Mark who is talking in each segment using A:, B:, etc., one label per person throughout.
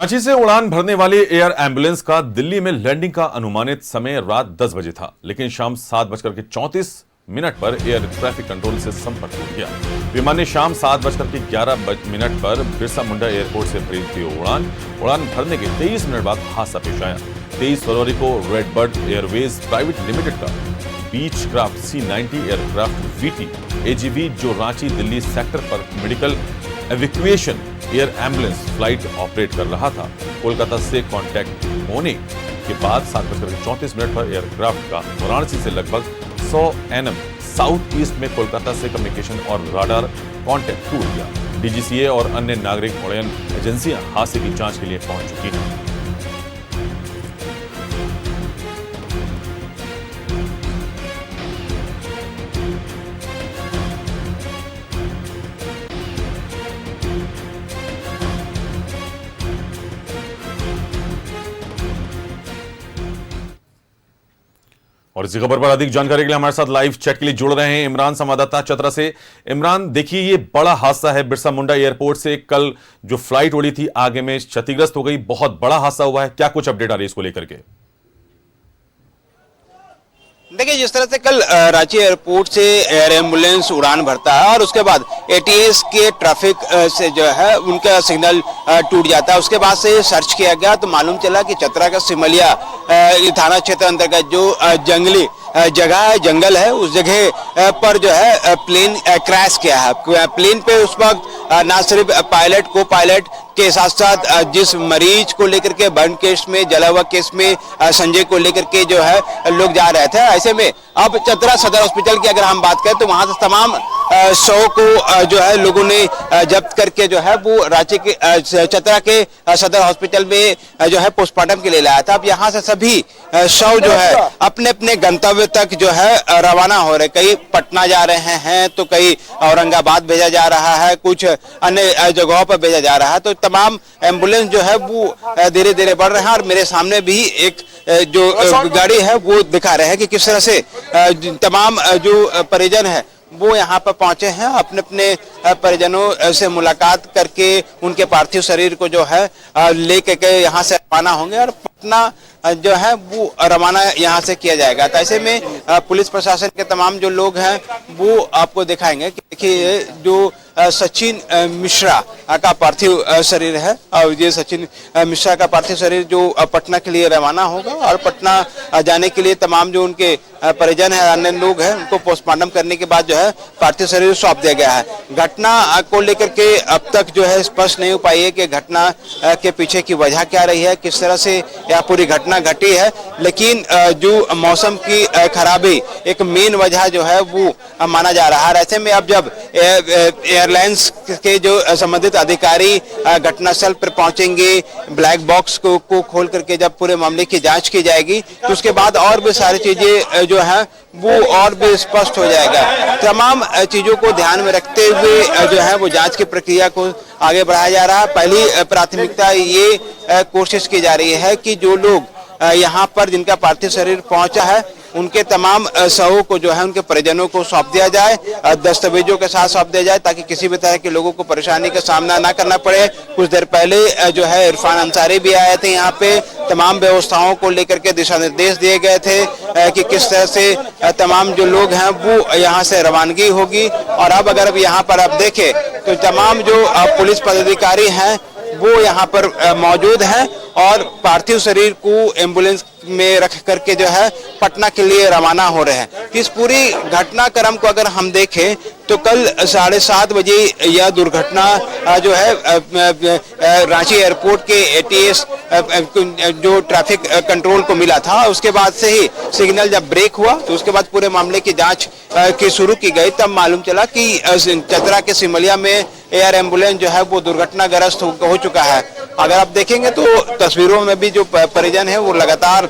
A: रांची से उड़ान भरने वाली एयर एम्बुलेंस का दिल्ली में लैंडिंग का अनुमानित समय रात 10 बजे था, लेकिन शाम 7:34 पर एयर ट्रैफिक कंट्रोल से संपर्क टूट गया। विमान ने शाम 7:11 पर बिरसा मुंडा एयरपोर्ट से भरी थी उड़ान भरने के 23 मिनट बाद हादसा पेश आया। 23 फरवरी को रेडबर्ड एयरवेज प्राइवेट लिमिटेड का Beechcraft C-90 aircraft VT AGV जो रांची दिल्ली सेक्टर पर medical evacuation air ambulance flight operate कर रहा था। कोलकाता से कांटेक्ट होने के बाद 7:34 पर एयरक्राफ्ट का वाराणसी से लगभग 100 nm साउथ ईस्ट में कोलकाता से कम्युनिकेशन और राडार कांटेक्ट टूट गया। DGCA और अन्य नागरिक उड्डयन एजेंसियां हादसे की जांच के लिए पहुंच चुकी हैं। और इसी खबर पर अधिक जानकारी के लिए हमारे साथ लाइव चैट के लिए जुड़ रहे हैं इमरान, संवाददाता चतरा से। इमरान, देखिए ये बड़ा हादसा है, बिरसा मुंडा एयरपोर्ट से कल जो फ्लाइट उड़ी थी आगे में क्षतिग्रस्त हो गई, बहुत बड़ा हादसा हुआ है, क्या कुछ अपडेट आ रही है इसको लेकर के?
B: देखिए, जिस तरह से कल रांची एयरपोर्ट से एयर एम्बुलेंस उड़ान भरता है और उसके बाद ATS के ट्रैफिक से जो है उनका सिग्नल टूट जाता है, उसके बाद से सर्च किया गया तो मालूम चला कि चतरा का सिमलिया थाना क्षेत्र अंतर्गत जो जंगली जगह है, जंगल है, उस जगह पर जो है प्लेन क्रैश किया है। प्लेन पे उस वक्त ना सिर्फ पायलट, को पायलट के साथ साथ जिस मरीज को लेकर के बर्न केस में, जला हुआ केस में संजय को लेकर के जो है लोग जा रहे थे। ऐसे में अब चतरा सदर हॉस्पिटल की अगर हम बात करें तो वहां से तमाम 100 को जो है लोगों ने जब्त करके जो है वो रांची के चतरा के सदर हॉस्पिटल में जो है पोस्टमार्टम के लिए लाया था। अब यहाँ से सभी 100 जो है अपने अपने गंतव्य तक जो है रवाना हो रहे, कई पटना जा रहे हैं तो कई औरंगाबाद भेजा जा रहा है, कुछ अन्य जगहों पर भेजा जा रहा है। तो तमाम एम्बुलेंस जो है वो धीरे धीरे बढ़ रहे हैं और मेरे सामने भी एक जो गाड़ी है वो दिखा रहे हैं कि किस तरह से तमाम जो परिजन है वो यहाँ पर पहुंचे हैं, अपने अपने परिजनों से मुलाकात करके उनके पार्थिव शरीर को जो है लेके के यहाँ से रवाना होंगे और पटना जो है वो रवाना यहाँ से किया जाएगा। तो ऐसे में पुलिस प्रशासन के तमाम जो लोग हैं वो आपको दिखाएंगे कि देखिए जो सचिन मिश्रा का पार्थिव शरीर है और ये सचिन मिश्रा का पार्थिव शरीर जो पटना के लिए रवाना होगा और पटना जाने के लिए तमाम जो उनके परिजन है, अन्य लोग हैं, उनको पोस्टमार्टम करने के बाद जो है पार्थिव शरीर सौंप दिया गया है। घटना को लेकर के अब तक जो है स्पष्ट नहीं हो पाई है कि घटना के पीछे की वजह क्या रही है, किस तरह से यह पूरी घटना घटी है, लेकिन जो मौसम की खराबी एक मेन वजह जो है वो माना जा रहा है। ऐसे में अब जब एयरलाइंस के जो संबंधित अधिकारी घटनास्थल पर पहुंचेंगे, ब्लैक बॉक्स को खोल करके जब पूरे मामले की जांच की जाएगी तो उसके बाद और भी सारी चीजें जो है वो और भी स्पष्ट हो जाएगा। तमाम चीजों को ध्यान में रखते हुए जो है वो जांच की प्रक्रिया को आगे बढ़ाया जा रहा है। पहली प्राथमिकता ये कोशिश की जा रही है कि जो लोग यहाँ पर जिनका पार्थिव शरीर पहुंचा है उनके तमाम शवों को जो है उनके परिजनों को सौंप दिया जाए, दस्तावेजों के साथ सौंप दिया जाए ताकि किसी भी तरह के लोगों को परेशानी का सामना ना करना पड़े। कुछ देर पहले जो है इरफान अंसारी भी आए थे यहाँ पे, तमाम व्यवस्थाओं को लेकर के दिशा निर्देश दिए गए थे कि किस तरह से तमाम जो लोग हैं वो यहाँ से रवानगी होगी। और अब अगर यहाँ पर आप देखें तो तमाम जो पुलिस पदाधिकारी हैं वो यहाँ पर मौजूद हैं और पार्थिव शरीर को एम्बुलेंस में रख करके जो है पटना के लिए रवाना हो रहे हैं। इस पूरी घटनाक्रम को अगर हम देखें तो कल 7:30 बजे यह दुर्घटना जो है रांची एयरपोर्ट के ATS जो ट्रैफिक कंट्रोल को मिला था, उसके बाद से ही सिग्नल जब ब्रेक हुआ तो उसके बाद पूरे मामले की जांच की शुरू की गई। तब मालूम चला कि चतरा के सिमलिया में एयर एम्बुलेंस जो है वो दुर्घटनाग्रस्त हो चुका है। अगर आप देखेंगे तो तस्वीरों में भी जो परिजन है वो लगातार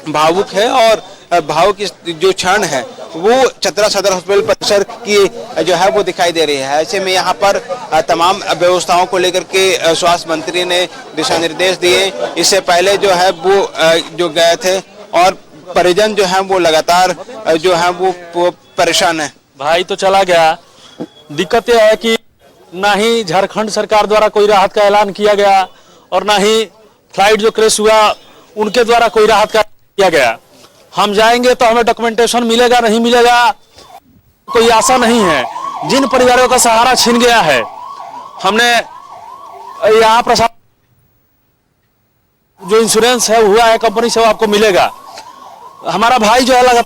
B: भावुक है और भावुक जो क्षण है वो चतरा सदर हॉस्पिटल परिसर की जो है वो दिखाई दे रही है। ऐसे में यहाँ पर तमाम व्यवस्थाओं को लेकर के स्वास्थ्य मंत्री ने दिशा निर्देश दिए। इससे पहले जो है वो जो गए थे और परिजन जो है वो लगातार जो है वो परेशान है।
C: भाई तो चला गया, दिक्कत यह है कि ना ही झारखंड सरकार द्वारा कोई राहत का ऐलान किया गया और ना ही फ्लाइट जो क्रैश हुआ उनके द्वारा कोई राहत का किया गया। हम जाएंगे तो हमें डॉक्यूमेंटेशन मिलेगा नहीं मिलेगा कोई आशा नहीं है। जिन परिवारों का सहारा छीन गया है, हमने यहाँ प्रशासन जो इंश्योरेंस है हुआ है कंपनी से वो आपको मिलेगा। हमारा भाई जो है लगातार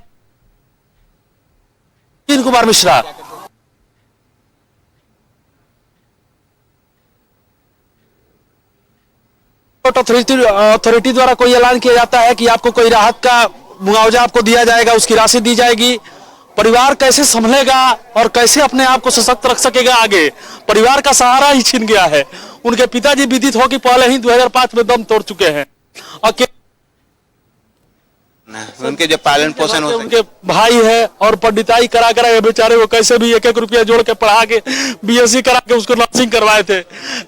C: कुमार मिश्रा अथॉरिटी द्वारा कोई ऐलान किया जाता है कि आपको कोई राहत का मुआवजा आपको दिया जाएगा, उसकी राशि दी जाएगी। परिवार कैसे संभलेगा और कैसे अपने आप को सशक्त रख सकेगा आगे? परिवार का सहारा ही छीन गया है। उनके पिताजी विदित हो कि पहले ही 2005 में दम तोड़ चुके हैं और
B: उनके जो पालन पोषण हो
C: उनके भाई है और पंडिताई करा करा बेचारे वो कैसे भी 1-1 रुपया जोड़ के पढ़ा के बीएससी करा के उसको नर्सिंग करवाए थे,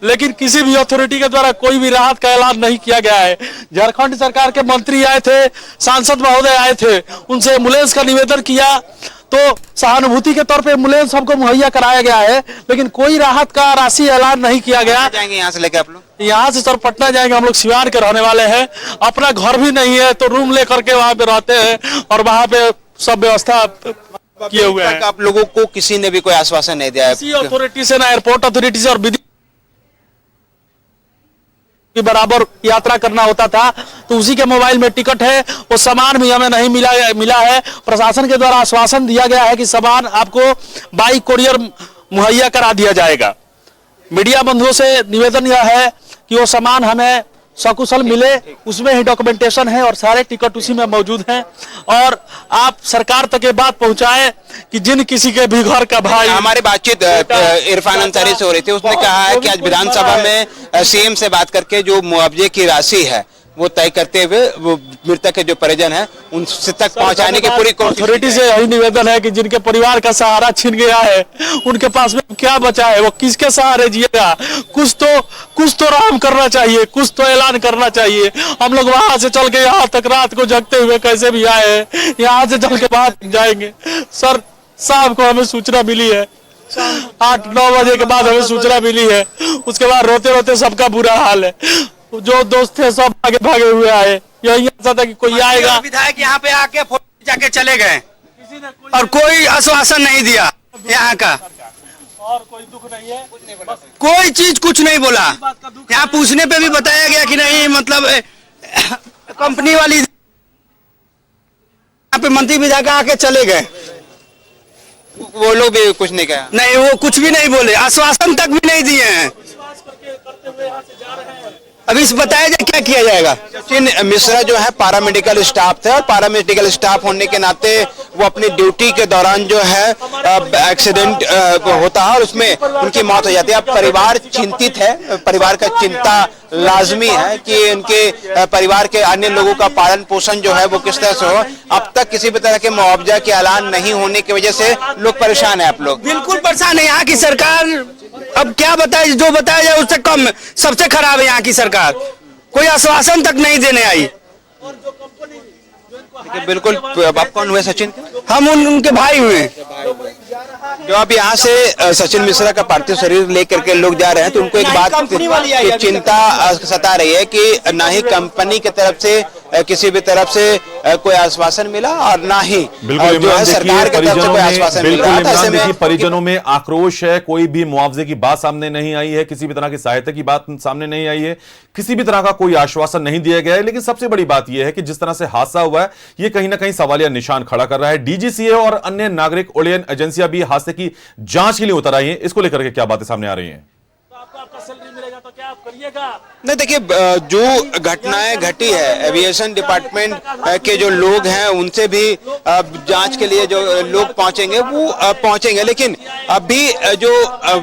C: लेकिन किसी भी अथॉरिटी के द्वारा कोई भी राहत का ऐलान नहीं किया गया है। झारखंड सरकार के मंत्री आए थे, सांसद महोदय आए थे, उनसे एम्बुलेंस का निवेदन किया तो सहानुभूति के तौर पे एम्बुलेंस हमको मुहैया कराया गया है, लेकिन कोई राहत का राशि ऐलान नहीं किया गया।
B: जाएंगे यहाँ से लेके आप लोग?
C: यहाँ से सर पटना जाएंगे। हम लोग सिवान के रहने वाले हैं, अपना घर भी नहीं है तो रूम लेकर के वहाँ पे रहते हैं और वहाँ पे सब व्यवस्था किए हुए हैं।
B: आप लोगों को किसी ने भी कोई आश्वासन नहीं दिया है?
C: किसी अथॉरिटी से, ना एयरपोर्ट अथॉरिटी से और विधि के बराबर यात्रा करना होता था तो उसी के मोबाइल में टिकट है, वो सामान भी हमें नहीं मिला है। प्रशासन के द्वारा आश्वासन दिया गया है कि सामान आपको बाई कोरियर मुहैया करा दिया जाएगा। मीडिया बंधुओं से निवेदन यह है कि वो सामान हमें सकुशल मिले, उसमें ही डॉक्यूमेंटेशन है और सारे टिकट उसी में मौजूद हैं। और आप सरकार तक ये बात पहुंचाएं कि जिन किसी के भी घर का भाई।
B: हमारी बातचीत इरफान अंसारी से हो रही थी, उसने कहा है कि आज विधानसभा में सीएम से बात करके जो मुआवजे की राशि है वो तय करते हुए वो मृतक के जो परिजन है उनसे तक पहुंचाने की पूरी कोशिश।
C: अथॉरिटी से यही निवेदन है कि जिनके परिवार का सहारा छीन गया है उनके पास में क्या बचा है, वो किसके सहारे जिएगा? कुछ तो राम करना चाहिए, कुछ तो ऐलान करना चाहिए। हम लोग वहां से चल के यहाँ तक रात को जगते हुए कैसे भी आए हैं, यहाँ से चल के बाहर जाएंगे। सर शाम को हमें सूचना मिली है, 8-9 बजे के बाद हमें सूचना मिली है। उसके बाद रोते रोते सबका बुरा हाल है। जो दोस्त थे सब आगे भागे हुए आए। यही आशा था कि कोई आएगा।
D: विधायक यहाँ पे आके फोटो जाके चले गए और कोई आश्वासन नहीं दिया यहाँ का,
C: और कोई दुख नहीं है,
D: कोई चीज कुछ नहीं बोला। यहाँ पूछने पे भी बताया गया कि नहीं, मतलब कंपनी वाली यहाँ पे मंत्री विधायक आके चले गए,
B: वो लोग भी कुछ नहीं कहा।
D: नहीं वो कुछ भी नहीं बोले, आश्वासन तक भी नहीं दिए हैं। अभी इस बताया जाए क्या किया जाएगा।
B: सचिन मिश्रा जो है पैरामेडिकल स्टाफ थे और पैरामेडिकल स्टाफ होने के नाते वो अपनी ड्यूटी के दौरान जो है एक्सीडेंट होता है और उसमें उनकी मौत हो जाती है। अब परिवार चिंतित है, परिवार का चिंता लाजमी है कि उनके परिवार के अन्य लोगों का पालन पोषण जो है वो किस तरह से हो। अब तक किसी भी तरह के मुआवजा के ऐलान नहीं होने की वजह से लोग परेशान है। आप लोग
D: बिल्कुल परेशान है। यहाँ की सरकार अब क्या बताए, जो बताया जाए उससे कम, सबसे खराब है यहाँ की सरकार। कोई आश्वासन तक नहीं देने आई।
B: बिल्कुल। आप कौन हुए सचिन?
D: हम उनके भाई हुए।
B: जो अब यहाँ से सचिन मिश्रा का पार्थिव शरीर लेकर के लोग जा रहे हैं तो उनको एक बात की चिंता सता रही है कि ना ही कंपनी की तरफ से किसी भी तरफ से कोई आश्वासन मिला और ना ही जो है सरकार की तरफ से कोई आश्वासन मिला।
A: परिजनों में आक्रोश है, कोई भी मुआवजे की बात सामने नहीं आई है, किसी भी तरह की सहायता की बात सामने नहीं आई है, किसी भी तरह का कोई आश्वासन नहीं दिया गया है। लेकिन सबसे बड़ी बात यह है कि जिस तरह से हादसा हुआ है यह कहीं ना कहीं सवालिया निशान खड़ा कर रहा है। डीजीसीए और अन्य नागरिक उड्डयन एजेंसियां भी हादसे की जांच के लिए उतर आई हैं। इसको लेकर के क्या बातें सामने आ रही हैं?
C: आपका सैलरी मिलेगा तो क्या आप करिएगा?
B: नहीं, देखिए जो घटनाएं घटी है एविएशन डिपार्टमेंट के जो लोग हैं उनसे भी जांच के लिए जो लोग पहुंचेंगे वो पहुंचेंगे, लेकिन अभी जो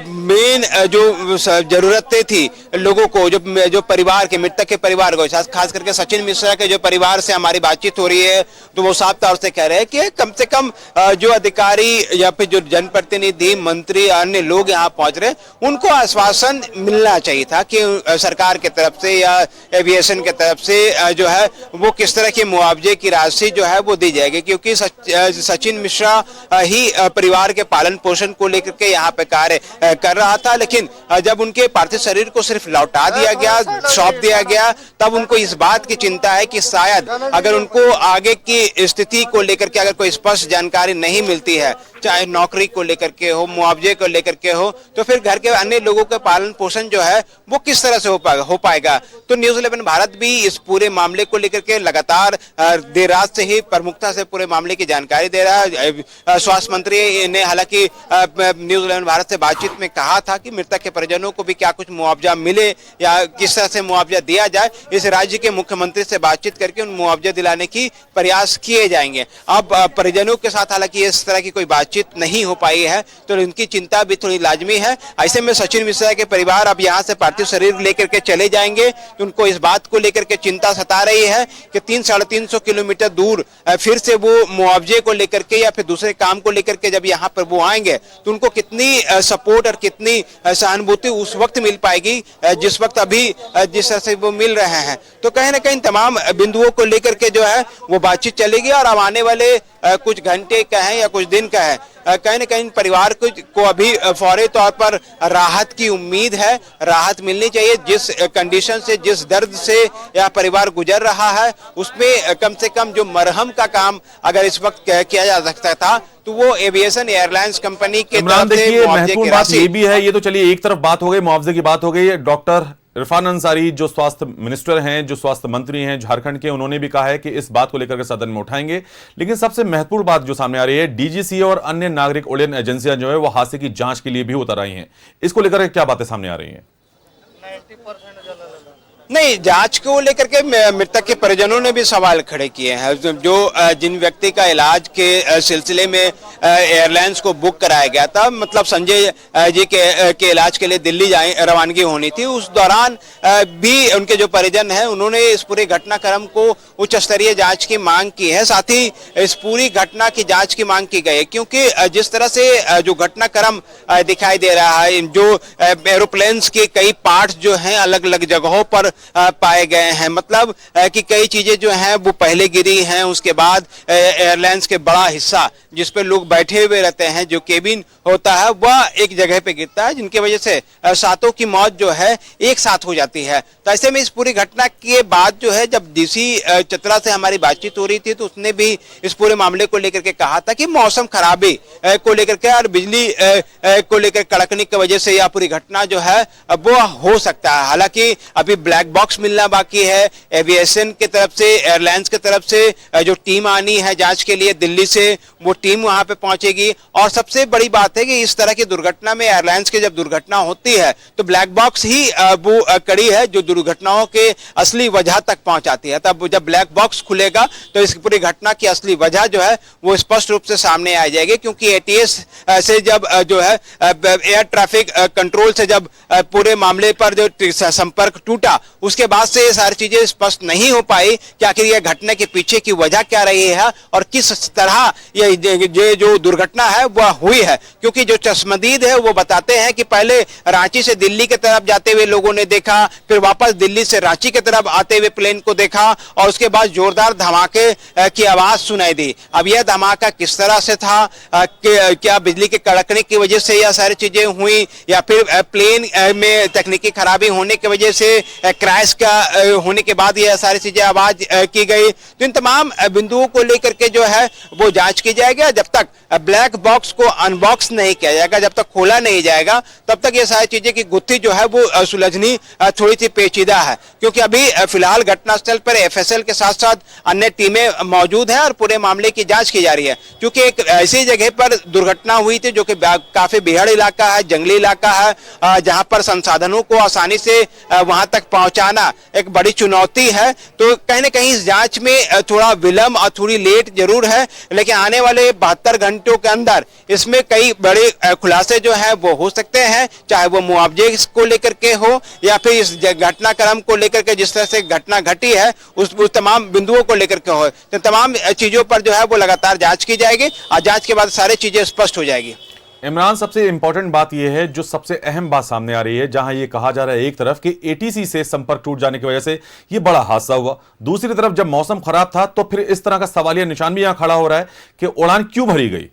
B: मेन जो जरूरतें थी लोगों को, जो परिवार के मृतक के परिवार को, खास करके सचिन मिश्रा के जो परिवार से हमारी बातचीत हो रही है तो वो साफ तौर से कह रहे हैं कि कम से कम जो अधिकारी या फिर जो जनप्रतिनिधि, मंत्री, अन्य लोग यहाँ पहुंच रहे उनको आश्वासन मिलना चाहिए था कि सरकार की तरफ से या एविएशन की तरफ से जो है वो किस तरह के मुआवजे की राशि जो है वो दी जाएगी, क्योंकि सचिन मिश्रा ही परिवार के पालन पोषण को लेकर के यहाँ पे कार्य कर कर रहा था, लेकिन जब उनके पार्थिव शरीर को सिर्फ लौटा दिया गया, सौंप दिया गया, तब उनको इस बात की चिंता है कि शायद अगर उनको आगे की स्थिति को लेकर के अगर कोई स्पष्ट जानकारी नहीं मिलती है, चाहे नौकरी को लेकर के हो, मुआवजे को लेकर के हो, तो फिर घर के अन्य लोगों का पालन पोषण जो है वो किस तरह से हो पाएगा। तो न्यूज़ 11 भारत भी इस पूरे मामले को लेकर के लगातार देर रात से ही प्रमुखता से पूरे मामले की जानकारी दे रहा है। स्वास्थ्य मंत्री ने हालांकि न्यूज़ 11 भारत से बातचीत में कहा था कि मृतक के परिजनों को भी क्या कुछ मुआवजा मिले या किस तरह से मुआवजा दिया जाए, इस राज्य के मुख्यमंत्री से बातचीत करके उन मुआवजा दिलाने की प्रयास किए जाएंगे। अब परिजनों के साथ हालांकि इस तरह की कोई बातचीत नहीं हो पाई है, तो उनकी चिंता भी थोड़ी लाजमी है। ऐसे में सचिन मिश्रा के परिवार अब यहाँ से पार्थिव शरीर लेकर के चले जाएंगे, तो उनको इस बात को लेकर के चिंता सता रही है कि 300-350 किलोमीटर दूर फिर से वो मुआवजे को लेकर के या फिर दूसरे काम को लेकर के जब यहाँ पर वो आएंगे, तो उनको कितनी सपोर्ट और कितनी सहानुभूति उस वक्त मिल पाएगी जिस वक्त अभी जिस तरह से वो मिल रहे हैं। तो कहीं ना कहीं तमाम बिंदुओं को लेकर के जो है वो बातचीत चलेगी और अब आने वाले कुछ घंटे का है या कुछ दिन का है, कहीं ना कहीं परिवार को अभी फौरी तौर पर राहत की उम्मीद है, राहत मिलनी चाहिए। जिस कंडीशन से, जिस दर्द से यह परिवार गुजर रहा है, उसमें कम से कम जो मरहम का काम अगर इस वक्त किया जा सकता था तो वो एविएशन एयरलाइंस कंपनी के
A: इमरान,
B: तरफ से
A: देखिए
B: मुआवजे
A: महत्वपूर्ण
B: की
A: बात
B: राशि।
A: ये भी है, ये तो चलिए एक तरफ बात हो गई, मुआवजे की बात हो गई। डॉक्टर इरफान अंसारी जो स्वास्थ्य मिनिस्टर हैं, जो स्वास्थ्य मंत्री हैं झारखंड के, उन्होंने भी कहा है कि इस बात को लेकर के सदन में उठाएंगे। लेकिन सबसे महत्वपूर्ण बात जो सामने आ रही है, डीजीसी और अन्य नागरिक उड्डयन एजेंसियां जो है वो हादसे की जांच के लिए भी उतर आई हैं। इसको लेकर के क्या बातें सामने आ रही हैं?
B: नहीं, जांच को लेकर के मृतक के परिजनों ने भी सवाल खड़े किए हैं। जो जिन व्यक्ति का इलाज के सिलसिले में एयरलाइंस को बुक कराया गया था, मतलब संजय जी के इलाज के लिए दिल्ली रवानगी होनी थी, उस दौरान भी उनके जो परिजन हैं उन्होंने इस पूरे घटनाक्रम को उच्च स्तरीय जांच की मांग की है। साथ ही इस पूरी घटना की जांच की मांग की गई है, क्योंकि जिस तरह से जो घटनाक्रम दिखाई दे रहा है, जो एरोप्लेन्स के कई पार्ट्स जो हैं अलग अलग जगहों पर पाए गए हैं, मतलब कि कई चीजें जो हैं वो पहले गिरी हैं, उसके बाद एयरलाइंस के बड़ा हिस्सा जिस पे लोग बैठे हुए रहते हैं, जो केबिन होता है, वह एक जगह पे गिरता है, जिनकी वजह से सातों की मौत जो है एक साथ हो जाती है। तो ऐसे में इस पूरी घटना के बाद जो है, जब डीसी चतरा से हमारी बातचीत हो रही थी, तो उसने भी इस पूरे मामले को लेकर के कहा था कि मौसम खराबी को लेकर के और बिजली को लेकर कड़कने की वजह से यह पूरी घटना जो है वो हो सकता है। हालांकि अभी ब्लैक बॉक्स मिलना बाकी है। एविएशन की तरफ से, एयरलाइंस की तरफ से जो टीम आनी है जांच के लिए दिल्ली से, वो टीम वहां पे पहुंचेगी। और सबसे बड़ी बात है कि इस तरह की दुर्घटना में, एयरलाइंस की जब दुर्घटना होती है, तो ब्लैक बॉक्स ही वो कड़ी है जो दुर्घटनाओं के असली वजह तक पहुंचाती है। तब जब ब्लैक बॉक्स खुलेगा तो इस पूरी घटना की असली वजह जो है वो स्पष्ट रूप से सामने आ जाएगी, क्योंकि एटीएस से जब जो है एयर ट्रैफिक कंट्रोल से जब पूरे मामले पर जो संपर्क टूटा, उसके बाद से ये सारी चीजें स्पष्ट नहीं हो पाई कि आखिर यह घटना के पीछे की वजह क्या रही है और किस तरह ये जो दुर्घटना है वह हुई है। क्योंकि जो चश्मदीद है वो बताते हैं कि पहले रांची से दिल्ली की तरफ जाते हुए लोगों ने देखा, फिर वापस दिल्ली से रांची की तरफ आते हुए प्लेन को देखा और उसके बाद जोरदार धमाके की आवाज सुनाई दी। अब यह धमाका किस तरह से था, क्या बिजली के कड़कने की वजह से यह सारी चीजें हुई या फिर प्लेन में तकनीकी खराबी होने की वजह से क्रैश का होने के बाद यह सारी चीजें आवाज की गई। तो इन तमाम बिंदुओं को लेकर के जो है वो जांच की जाएगी। जब तक ब्लैक बॉक्स को अनबॉक्स नहीं किया जाएगा, जब तक खोला नहीं जाएगा, तब तक ये सारी चीजें की गुत्थी जो है वो सुलझनी थोड़ी सी पेचीदा है। क्योंकि अभी फिलहाल घटनास्थल पर एफएसएल के साथ साथ अन्य टीमें मौजूद हैं और पूरे मामले की जांच की जा रही है। क्योंकि एक ऐसी जगह पर दुर्घटना हुई थी जो कि काफी बेहद इलाका है, जंगली इलाका है, जहां पर संसाधनों को आसानी से वहां तक पहुंचाना एक बड़ी चुनौती है। तो कहीं ना कहीं इस जांच में थोड़ा विलंब और थोड़ी लेट जरूर है, लेकिन आने वाले 72 घंटों के अंदर इसमें कई बड़े खुलासे जो है वो हो सकते हैं, चाहे वो मुआवजे को लेकर के हो या फिर इस घटनाक्रम को लेकर के जिस तरह से घटना घटी है उस तमाम बिंदुओं को लेकर के हो। तो तमाम चीजों पर जो है वो लगातार जांच की जाएगी और जांच के बाद सारी चीजें स्पष्ट हो जाएगी।
A: इमरान, सबसे इंपॉर्टेंट बात यह है, जो सबसे अहम बात सामने आ रही है, जहां यह कहा जा रहा है एक तरफ कि एटीसी से संपर्क टूट जाने की वजह से यह बड़ा हादसा हुआ, दूसरी तरफ जब मौसम खराब था तो फिर इस तरह का सवालिया निशान भी यहां खड़ा हो रहा है कि उड़ान क्यों भरी गई।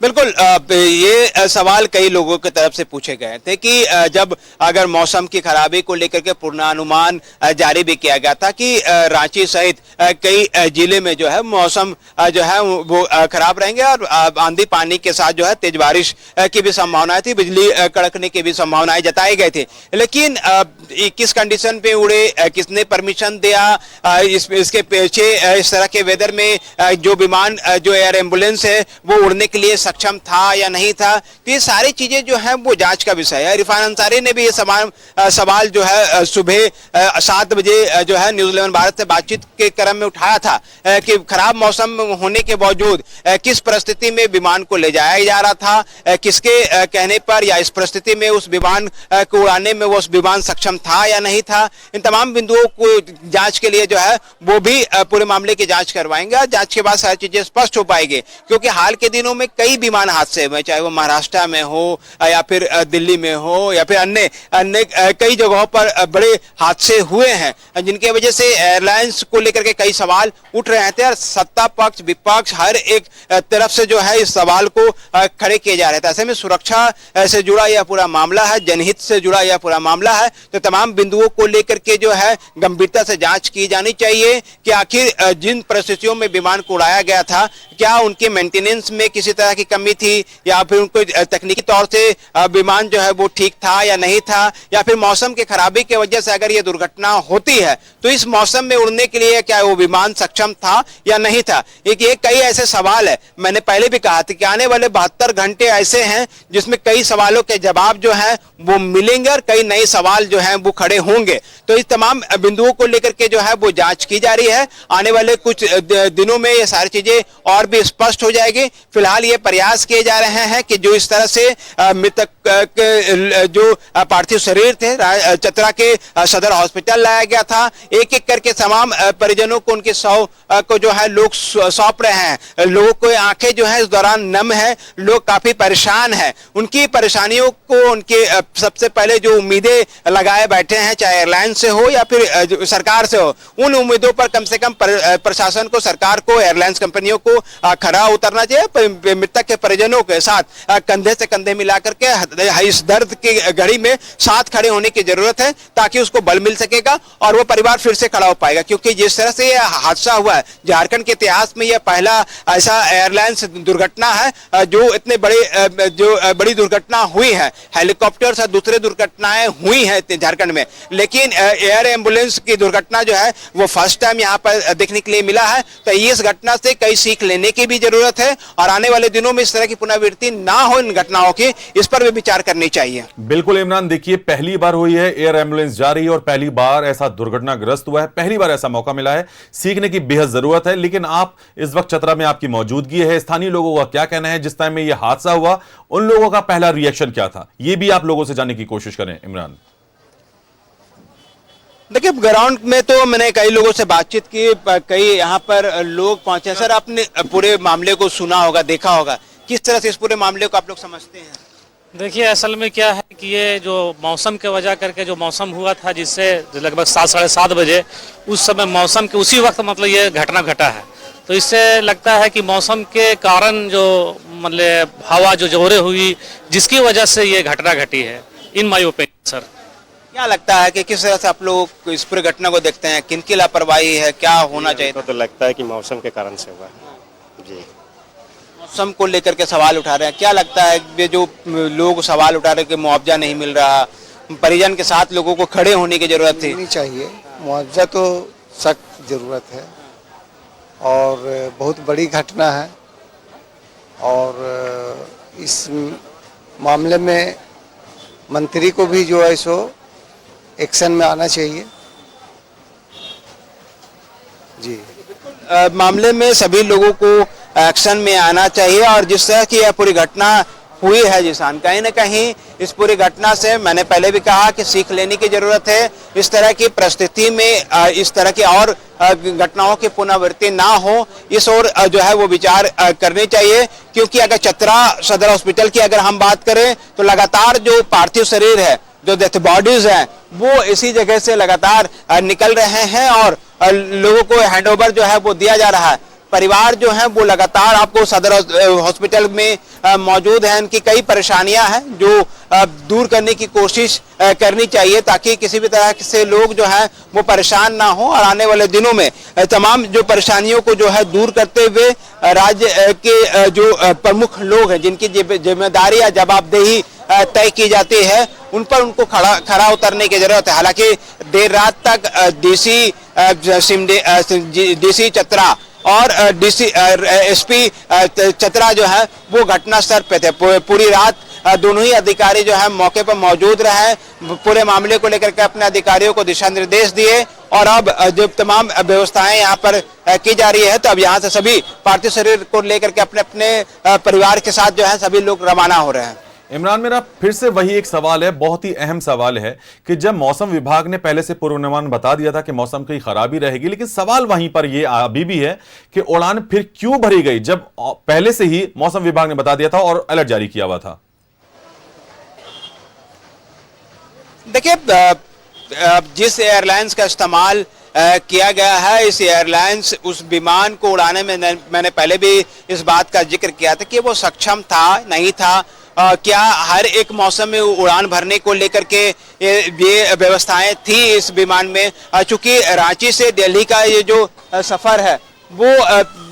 B: बिल्कुल ये सवाल कई लोगों की तरफ से पूछे गए थे कि जब अगर मौसम की खराबी को लेकर के पूर्वानुमान जारी भी किया गया था कि रांची सहित कई जिले में जो है मौसम जो है वो खराब रहेंगे और आंधी पानी के साथ जो है तेज बारिश की भी संभावनाएं थी, बिजली कड़कने की भी संभावनाएं जताई गई थी। लेकिन किस कंडीशन पे उड़े, किसने परमिशन दिया, इसके पीछे इस तरह के वेदर में जो विमान जो एयर एम्बुलेंस है वो उड़ने के लिए सक्षम था या नहीं था, तो ये सारी चीजें जो है वो जांच का विषय है। इरफान अंसारी ने भी ये सवाल जो है सुबह 7 बजे जो है न्यूज़ 11 भारत से बातचीत के क्रम में उठाया था कि खराब मौसम होने के बावजूद किस परिस्थिति में विमान को ले जाया जा रहा था, किसके कहने पर या इस परिस्थिति में उस विमान को उड़ाने में वो उस विमान सक्षम था या नहीं था। इन तमाम बिंदुओं को जांच के लिए जो है वो भी पूरे मामले की जांच करवाएंगे। जांच के बाद सारी चीजें स्पष्ट हो पाएगी, क्योंकि हाल के दिनों में कई विमान हादसे में, चाहे वो महाराष्ट्र में हो या फिर दिल्ली में हो या फिर अन्य कई जगहों पर बड़े हादसे हुए हैं, जिनकी वजह से एयरलाइंस को लेकर के कई सवाल उठ रहे थे और सत्ता पक्ष विपक्ष हर एक तरफ से जो है इस सवाल को खड़े किए जा रहे थे। ऐसे में सुरक्षा से जुड़ा यह पूरा मामला है, जनहित से जुड़ा यह पूरा मामला है, तो तमाम बिंदुओं को लेकर के जो है गंभीरता से जांच की जानी चाहिए कि आखिर जिन परिस्थितियों में विमान को उड़ाया गया था क्या उनके मेंटेनेंस में किसी तरह की कमी थी या फिर उनको तकनीकी तौर से विमान जो है वो ठीक था या नहीं था, या फिर मौसम की खराबी की वजह से अगर ये दुर्घटना होती है तो इस मौसम में उड़ने के लिए क्या वो विमान सक्षम था या नहीं था। ये कई ऐसे सवाल है, मैंने पहले भी कहा था कि आने वाले 72 घंटे ऐसे हैं जिसमें कई सवालों के जवाब जो है वो मिलेंगे और कई नए सवाल जो है वो खड़े होंगे। तो इस तमाम बिंदुओं को लेकर के जो है वो जांच की जा रही है। आने वाले कुछ दिनों में ये सारी चीजें और भी स्पष्ट हो जाएगी। फिलहाल ये प्रयास किए जा रहे हैं कि जो इस तरह से मृतक जो पार्थिव शरीर थे चतरा के सदर हॉस्पिटल लाया गया था, एक एक करके तमाम परिजनों को उनके शव को जो है लोग सौंप रहे हैं। लोगों को आंखें जो है इस दौरान नम है, लोग काफी परेशान हैं। उनकी परेशानियों को उनके सबसे पहले जो उम्मीदें लगाए बैठे हैं, चाहे एयरलाइन से हो या फिर सरकार से हो, उन उम्मीदों पर कम से कम प्रशासन को, सरकार को, एयरलाइंस कंपनियों को खड़ा उतरना चाहिए। मृतक के परिजनों के साथ कंधे से कंधे मिलाकर के इस दर्द की घड़ी में साथ खड़े होने की जरूरत है, ताकि उसको बल मिल सकेगा और वो परिवार फिर से खड़ा हो पाएगा। क्योंकि जिस तरह से यह हादसा हुआ है, झारखंड के इतिहास में यह पहला ऐसा एयरलाइंस दुर्घटना है जो इतने बड़ी दुर्घटना हुई है। हेलीकॉप्टर से दूसरे दुर्घटनाएं हुई है झारखंड में, लेकिन एयर एम्बुलेंस की दुर्घटना जो है वो फर्स्ट टाइम यहाँ पर देखने के लिए मिला है। तो इस घटना से कई सीख लेने की भी जरूरत है और आने वाले दिनों में इस तरह की पुनरावृत्ति ना हो इन घटनाओं की, इस पर भी विचार करनी चाहिए।
A: बिल्कुल इमरान, देखिए पहली बार हुई है, एयर एम्बुलेंस जा रही है और पहली बार ऐसा दुर्घटनाग्रस्त हुआ है, पहली बार ऐसा मौका मिला है, सीखने की बेहद जरूरत है। लेकिन आप इस वक्त चतरा में आपकी मौजूदगी है, स्थानीय लोगों का क्या कहना है जिस टाइम में यह हादसा हुआ, उन लोगों का पहला रिएक्शन क्या था, यह भी आप लोगों से जानने की कोशिश करें इमरान।
B: देखिए ग्राउंड में तो मैंने कई लोगों से बातचीत की, कई यहाँ पर लोग पहुंचे। सर आपने पूरे मामले को सुना होगा, देखा होगा, किस तरह से इस पूरे मामले को आप लोग समझते हैं?
C: देखिए असल में क्या है कि ये जो मौसम के वजह करके जो मौसम हुआ था, जिससे लगभग 7 साढ़े 7 बजे उस समय मौसम के उसी वक्त मतलब ये घटना घटा है। तो इससे लगता है कि मौसम के कारण जो मतलब हवा जो जोरे हुई, जिसकी वजह से ये घटना घटी है, इन माय ओपिनियन। सर
B: क्या लगता है कि किस तरह से आप लोग इस पूरी घटना को देखते हैं, किनकी लापरवाही है, क्या होना चाहिए?
E: तो लगता है कि मौसम के कारण से हुआ जी।
B: मौसम को लेकर के सवाल उठा रहे हैं, क्या लगता है ये जो लोग सवाल उठा रहे हैं कि मुआवजा नहीं मिल रहा, परिजन के साथ लोगों को खड़े होने की जरूरत थी?
F: नहीं चाहिए, मुआवजा तो सख्त जरूरत है और बहुत बड़ी घटना है और इस मामले में मंत्री को भी जो है सो एक्शन में आना चाहिए जी।
B: मामले में सभी लोगों को एक्शन में आना चाहिए और जिस तरह की यह पूरी घटना हुई है जिसान, कहीं ना कहीं इस पूरी घटना से मैंने पहले भी कहा कि सीख लेने की जरूरत है। इस तरह की परिस्थिति में इस तरह की और घटनाओं की पुनरावृत्ति ना हो, इस ओर जो है वो विचार करने चाहिए। क्योंकि अगर चतरा सदर हॉस्पिटल की अगर हम बात करें तो लगातार जो पार्थिव शरीर है, जो डेथ बॉडीज हैं, वो इसी जगह से लगातार निकल रहे हैं और लोगों को हैंडओवर जो है वो दिया जा रहा है। परिवार जो है वो लगातार आपको सदर हॉस्पिटल में मौजूद हैं। इनकी कई परेशानियां हैं जो दूर करने की कोशिश करनी चाहिए ताकि किसी भी तरह से लोग जो है वो परेशान ना हो और आने वाले दिनों में तमाम जो परेशानियों को जो है दूर करते हुए राज्य के जो प्रमुख लोग हैं जिनकी जिम्मेदारी या जवाबदेही तय की जाती है उन पर उनको खरा उतरने की जरूरत है। हालांकि देर रात तक डीसी चतरा और एसपी चतरा जो है वो घटनास्थल पे थे। पूरी रात दोनों ही अधिकारी जो है मौके पर मौजूद रहे, पूरे मामले को लेकर के अपने अधिकारियों को दिशा निर्देश दिए और अब जो तमाम व्यवस्थाएं यहाँ पर की जा रही है तो अब यहाँ से सभी पार्थिव शरीर को लेकर के अपने अपने परिवार के साथ जो है सभी लोग रवाना हो रहे हैं।
A: इमरान, मेरा फिर से वही एक सवाल है, बहुत ही अहम सवाल है कि जब मौसम विभाग ने पहले से पूर्वानुमान बता दिया था कि मौसम की खराबी रहेगी, लेकिन सवाल वहीं पर यह अभी भी है कि उड़ान फिर क्यों भरी गई जब पहले से ही मौसम विभाग ने बता दिया था और अलर्ट जारी किया हुआ था।
B: देखिए, जिस एयरलाइंस का इस्तेमाल किया गया है, इस एयरलाइंस उस विमान को उड़ाने में मैंने पहले भी इस बात का जिक्र किया था कि वो सक्षम था नहीं था, क्या हर एक मौसम में उड़ान भरने को लेकर के ये व्यवस्थाएं थी इस विमान में। चूंकि रांची से दिल्ली का ये जो सफर है वो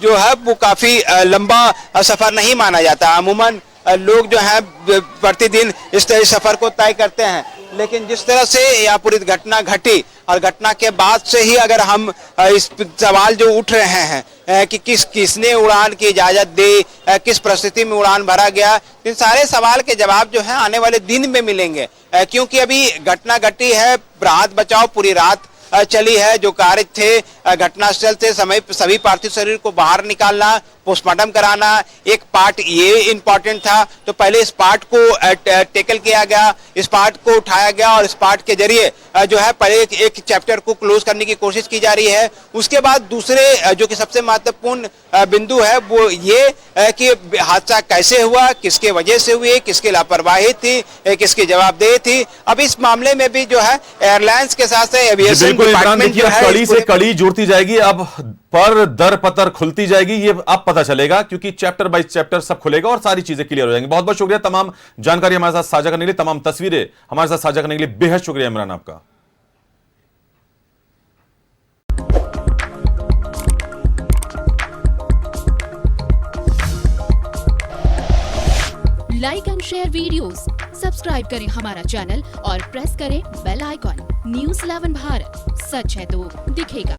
B: जो है वो काफी लंबा सफर नहीं माना जाता। अमूमन लोग जो है प्रतिदिन इस सफर को तय करते हैं, लेकिन जिस तरह से यह पूरी घटना घटी और घटना के बाद से ही अगर हम इस सवाल जो उठ रहे हैं कि किसने उड़ान की इजाजत दी, किस परिस्थिति में उड़ान भरा गया, इन सारे सवाल के जवाब जो है आने वाले दिन में मिलेंगे। क्योंकि अभी घटना घटी है, राहत बचाव पूरी रात चली है। जो कार्य थे घटनास्थल से सभी पार्थिव शरीर को बाहर निकालना, पोस्टमार्टम कराना, एक पार्ट ये इम्पोर्टेंट था तो पहले इस पार्ट को टेकल किया गया, इस पार्ट को उठाया गया और इस पार्ट के जरिए जो है पहले एक चैप्टर को क्लोज करने की कोशिश की जा रही है। उसके बाद दूसरे जो कि सबसे महत्वपूर्ण बिंदु है वो ये कि हादसा कैसे हुआ, किसके वजह से हुई, किसकी लापरवाही थी, किसकी जवाबदेही थी। अब इस मामले में भी जो है एयरलाइंस के साथ से एविएशन डिपार्टमेंट जो है
A: कड़ी से कड़ी जुड़ती जाएगी, अब पर दर पतर खुलती जाएगी, ये अब पता चलेगा क्योंकि चैप्टर बाय चैप्टर सब खुलेगा और सारी चीजें क्लियर हो जाएंगी। बहुत बहुत शुक्रिया तमाम जानकारी हमारे साथ साझा करने के लिए, तमाम तस्वीरें हमारे साथ साझा करने के लिए बेहद शुक्रिया इमरान आपका।
G: Like and share videos, subscribe करें हमारा चैनल और प्रेस करें बेल आइकॉन। न्यूज़ 11 भारत, सच है तो दिखेगा।